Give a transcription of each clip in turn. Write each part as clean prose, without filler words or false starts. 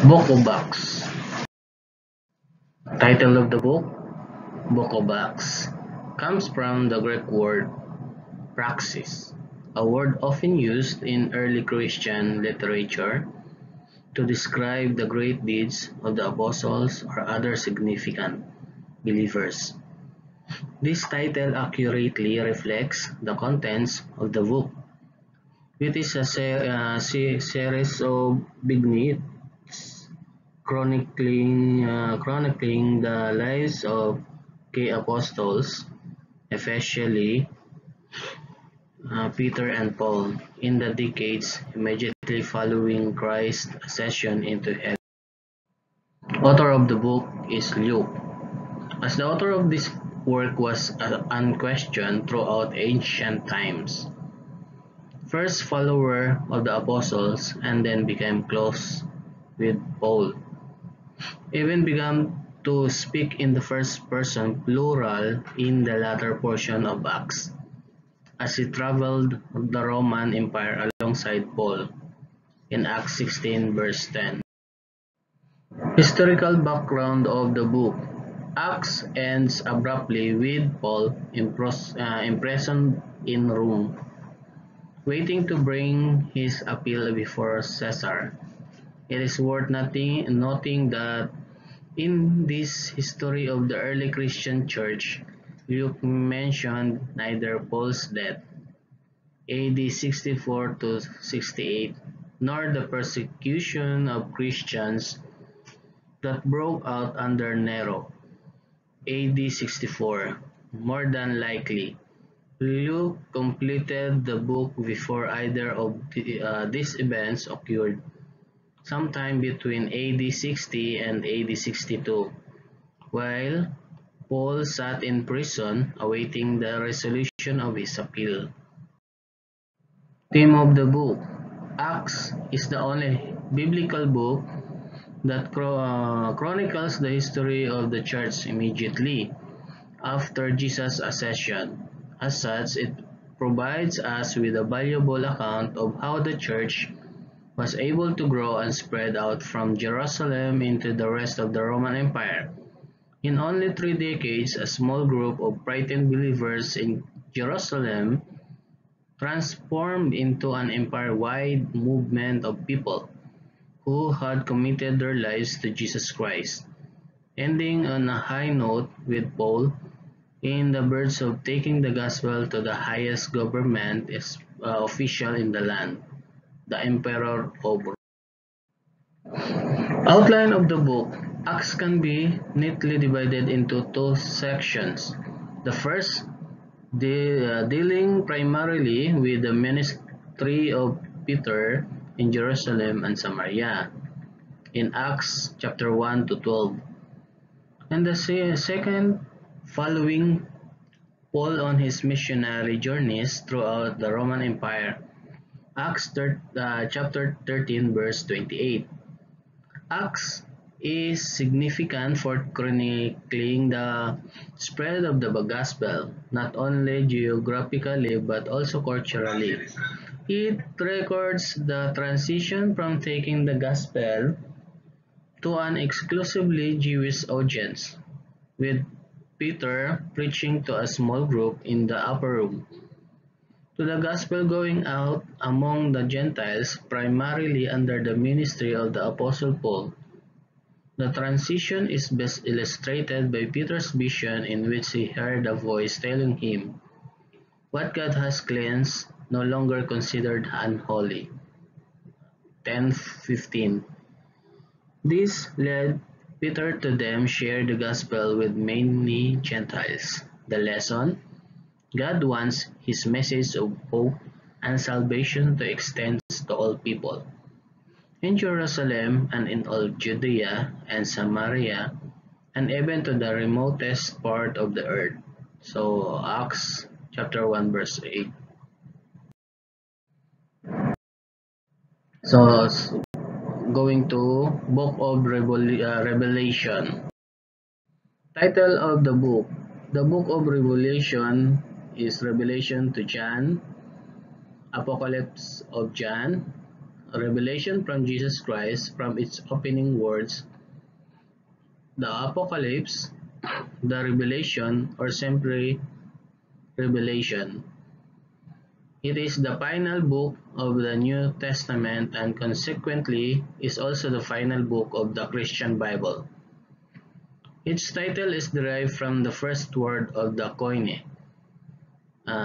Book of Acts. Title of the Book of Acts, comes from the Greek word praxis, a word often used in early Christian literature to describe the great deeds of the apostles or other significant believers. This title accurately reflects the contents of the book, which is a series of vignettes chronicling the lives of key apostles, especially Peter and Paul, in the decades immediately following Christ's ascension into heaven. Author of the book is Luke. As the author of this work was unquestioned throughout ancient times, first follower of the apostles and then became close with Paul, even began to speak in the first person plural in the latter portion of Acts, as he traveled the Roman Empire alongside Paul in Acts 16 verse 10. Historical background of the book. Acts ends abruptly with Paul imprisoned in Rome, waiting to bring his appeal before Caesar. It is worth noting that in this history of the early Christian church, Luke mentioned neither Paul's death, AD 64 to 68, nor the persecution of Christians that broke out under Nero, AD 64. More than likely, Luke completed the book before either of these events occurred, sometime between AD 60 and AD 62, while Paul sat in prison awaiting the resolution of his appeal. Theme of the book. Acts is the only biblical book that chronicles the history of the church immediately after Jesus' ascension. As such, it provides us with a valuable account of how the church was able to grow and spread out from Jerusalem into the rest of the Roman Empire. In only 3 decades, a small group of frightened believers in Jerusalem transformed into an empire-wide movement of people who had committed their lives to Jesus Christ, ending on a high note with Paul in the verge of taking the gospel to the highest government official in the land, the Emperor of Rome. Outline of the book. Acts can be neatly divided into two sections. The first, dealing primarily with the ministry of Peter in Jerusalem and Samaria, in Acts chapter 1 to 12. And the second, following Paul on his missionary journeys throughout the Roman Empire, Acts chapter 13 verse 28. Acts is significant for chronicling the spread of the gospel, not only geographically but also culturally. It records the transition from taking the gospel to an exclusively Jewish audience, with Peter preaching to a small group in the upper room, to the gospel going out among the Gentiles primarily under the ministry of the Apostle Paul. The transition is best illustrated by Peter's vision, in which he heard a voice telling him, "What God has cleansed, no longer considered unholy." 10:15. This led Peter to them share the gospel with many Gentiles. The lesson: God wants his message of hope and salvation to extend to all people, in Jerusalem and in all Judea and Samaria, and even to the remotest part of the earth. So Acts chapter 1 verse 8. So going to Book of Revelation. Title of the book. The Book of Revelation is Revelation to John, Apocalypse of John, revelation from Jesus Christ from its opening words, the Apocalypse, the Revelation, or simply Revelation. It is the final book of the New Testament and consequently is also the final book of the Christian Bible. Its title is derived from the first word of the Koine,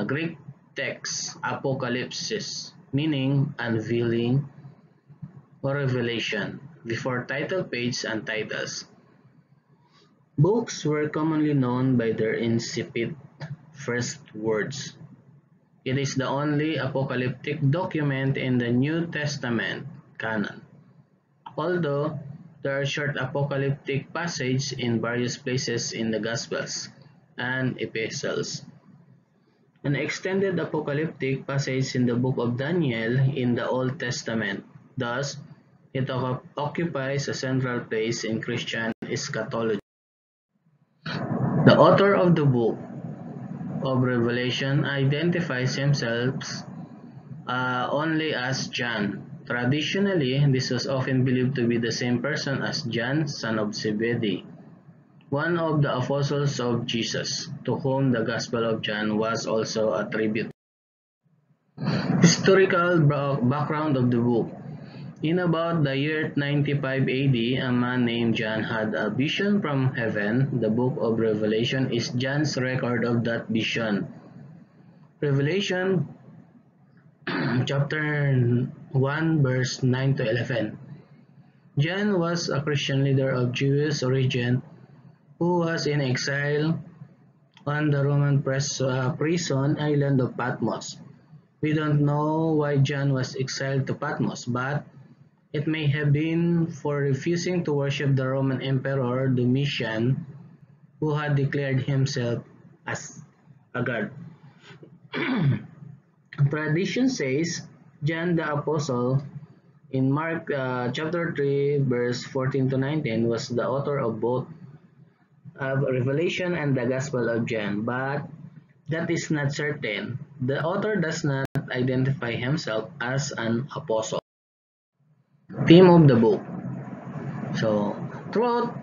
Greek text apocalypsis, meaning unveiling or revelation, before title page and titles. Books were commonly known by their incipit first words. It is the only apocalyptic document in the New Testament canon, although there are short apocalyptic passages in various places in the Gospels and Epistles. An extended apocalyptic passage in the book of Daniel in the Old Testament. Thus, it occupies a central place in Christian eschatology. The author of the book of Revelation identifies himself only as John. Traditionally, this was often believed to be the same person as John, son of Zebedee, one of the apostles of Jesus, to whom the Gospel of John was also attributed. Historical background of the book. In about the year 95 AD, a man named John had a vision from heaven. The book of Revelation is John's record of that vision. Revelation chapter 1 verse 9 to 11. John was a Christian leader of Jewish origin who was in exile on the Roman prison island of Patmos. We don't know why John was exiled to Patmos, but it may have been for refusing to worship the Roman Emperor Domitian, who had declared himself as a god. Tradition says John the Apostle in Mark chapter 3 verse 14 to 19 was the author of both Revelation and the Gospel of John, but that is not certain. The author does not identify himself as an apostle. Theme of the book. So, throughout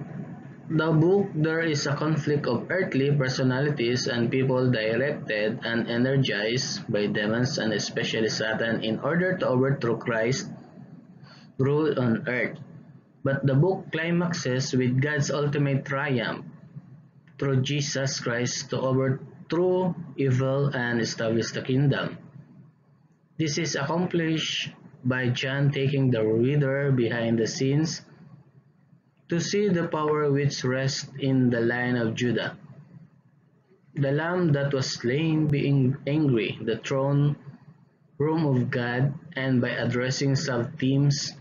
the book, there is a conflict of earthly personalities and people directed and energized by demons and especially Satan in order to overthrow Christ's rule on earth. But the book climaxes with God's ultimate triumph through Jesus Christ to overthrow evil and establish the kingdom. This is accomplished by John taking the reader behind the scenes to see the power which rests in the line of Judah. The Lamb that was slain being angry, the throne room of God, and by addressing sub-themes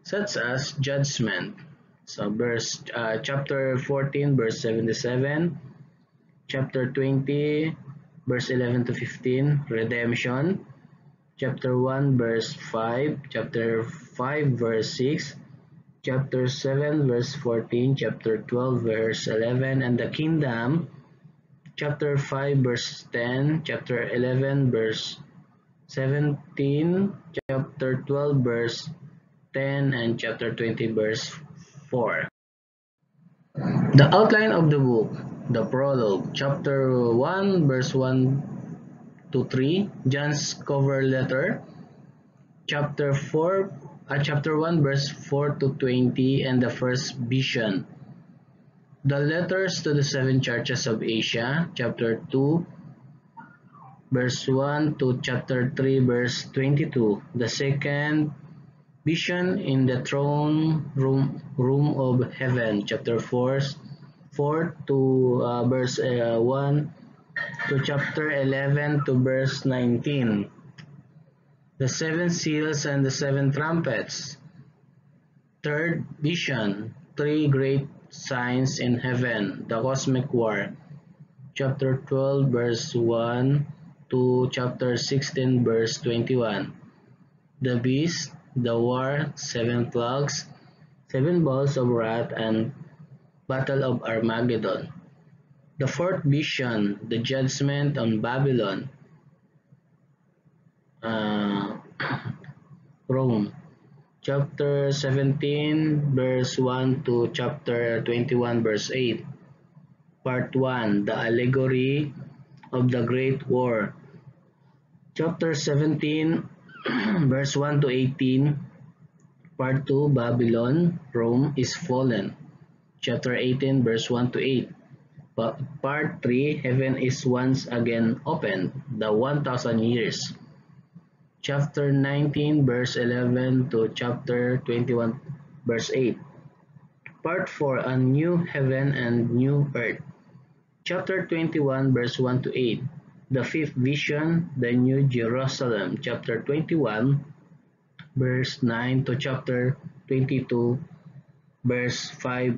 such as judgment. So chapter 14 verse 77, chapter 20 verse 11 to 15, redemption, chapter 1 verse 5, chapter 5 verse 6, chapter 7 verse 14, chapter 12 verse 11, and the kingdom, chapter 5 verse 10, chapter 11 verse 17, chapter 12 verse 10, and chapter 20 verse 4. The outline of the book. The prologue, chapter 1 verse 1 to 3, John's cover letter, chapter 1 verse 4 to 20, and the first vision. The letters to the seven churches of Asia, chapter 2 verse 1 to chapter 3 verse 22. The second vision in the throne room of heaven, chapter 4 to verse 1 to chapter 11 to verse 19. The seven seals and the seven trumpets. Third vision, three great signs in heaven, the cosmic war, chapter 12 verse 1 to chapter 16 verse 21. The beast, the war, seven plagues, seven balls of wrath, and battle of Armageddon. The fourth vision, the judgment on Babylon, Rome, chapter 17, verse 1 to chapter 21, verse 8. Part 1, the allegory of the Great War. Chapter 17, verse 1 to 18. Part 2, Babylon, Rome is fallen. Chapter 18, verse 1 to 8. Part 3, heaven is once again opened, the 1,000 years. Chapter 19, verse 11 to chapter 21, verse 8. Part 4, a new heaven and new earth. Chapter 21, verse 1 to 8. The fifth vision, the new Jerusalem. Chapter 21, verse 9 to chapter 22, verse 5,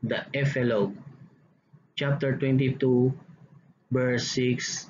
the epilogue. Chapter 22, verse 6